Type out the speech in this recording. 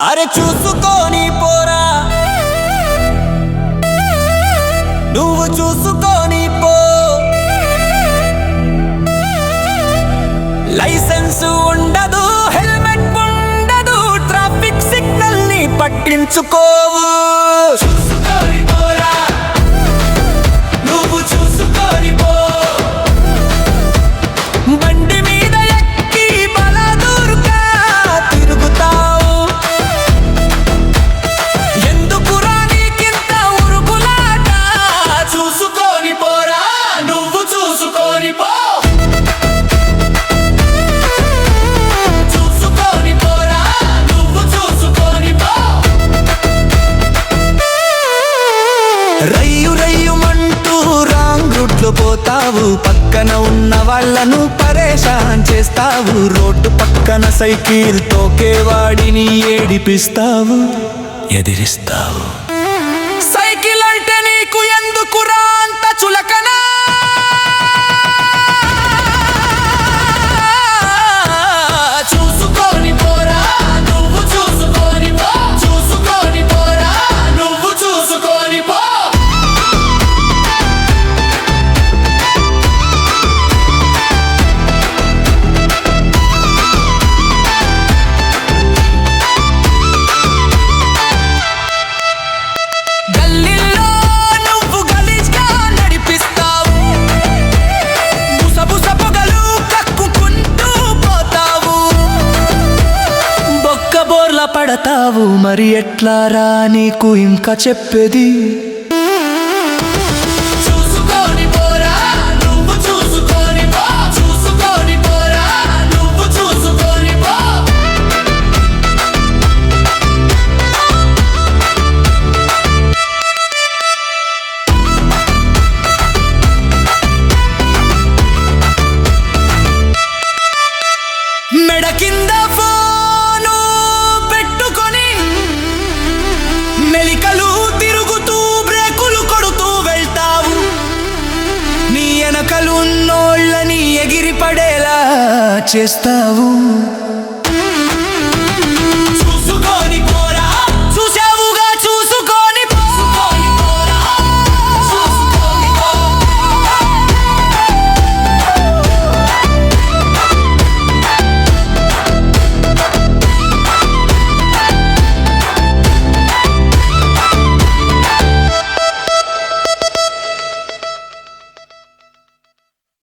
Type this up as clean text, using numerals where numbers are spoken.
అరే చూసుకొని పోరా, నువ్వు చూసుకొని పో. లైసెన్స్ ఉండదు, హెల్మెట్ ఉండదు, ట్రాఫిక్ సిగ్నల్ ని పట్టించుకోవు. చూసుకొని పోరా, నువ్వు చూసుకొని పో. బండి మీద ఎక్కి బలాదూరుగా తిరుగుతావు. ఎందుకురా నీకింత ఉరుకులాట? చూసుకొని పోరా, నువ్వు చూసుకొని పో. చూసుకొని పోరా, నువ్వు చూసుకొని పో. రయ్యు రయ్యుమంటూ రాంగ్ రూట్లో పోతావు. పక్కన ఉన్న వాళ్ళను పరేషాన్ చేస్తావు. రోడ్డు పక్కన సైకిల్ తోకేవాడిని ఏడిపిస్తావు, ఎదిరిస్తావు. సైకిల్ అంటే నీకు ఎందుకురా అంత చులకనా? చూసుకొని పోరా, నువ్వు చూసుకొని పో. చూసుకొని పోరా, నువ్వు చూసుకొని పో. గల్లీలో నువ్వు గలీజ్గా నడిపిస్తావు. బుసబుస పొగలు కక్కుకుంటూ పోతావు. బొక్క బోర్ల పడతావు. మరి ఎట్లారా నీకు ఇంకా చెప్పేది? చూసుకొని పోరా, నువ్వు చూసుకొని పో. చూసుకొని పోరా, నువ్వు చూసుకొని పో. మెడ కింద ఫోను పెట్టుకొని మెలికలు తిరుగుతూ బ్రేకులు కొడుతూ వెళ్తావు. నీ వెనకలున్నోళ్ళని ఎగిరి పడేలా చేస్తావు.